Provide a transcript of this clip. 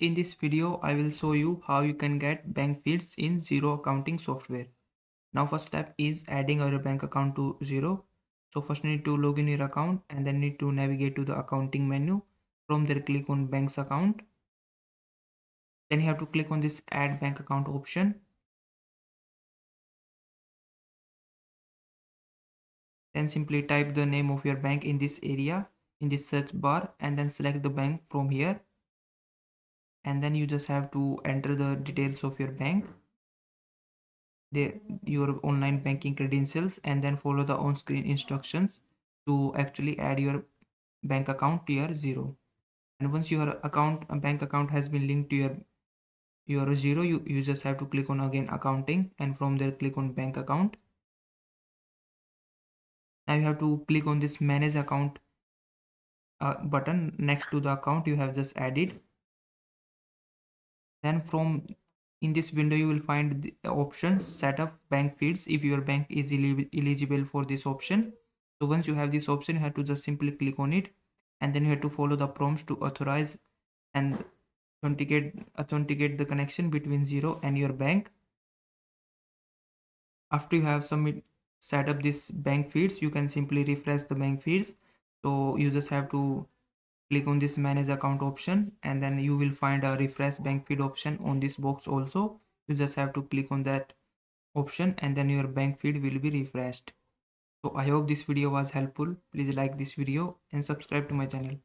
In this video, I will show you how you can get bank feeds in Xero accounting software. Now first step is adding your bank account to Xero. So first you need to log in your account and then need to navigate to the accounting menu. From there click on bank's account. Then you have to click on this add bank account option. Then simply type the name of your bank in this area in this search bar and then select the bank from here. And then you just have to enter the details of your bank. Your online banking credentials and then follow the on-screen instructions to actually add your bank account to your Xero. And once your bank account has been linked to your Xero, you just have to click on again accounting and from there click on bank account. Now you have to click on this manage account button next to the account you have just added. Then from in this window you will find the option set up bank feeds if your bank is eligible for this option. So once you have this option you have to just simply click on it and then you have to follow the prompts to authorize and authenticate the connection between Xero and your bank. After you have set up this bank feeds, you can simply refresh the bank feeds. So you just have to click on this manage account option and then you will find a refresh bank feed option on this box also. You just have to click on that option and then your bank feed will be refreshed. So I hope this video was helpful. Please like this video and subscribe to my channel.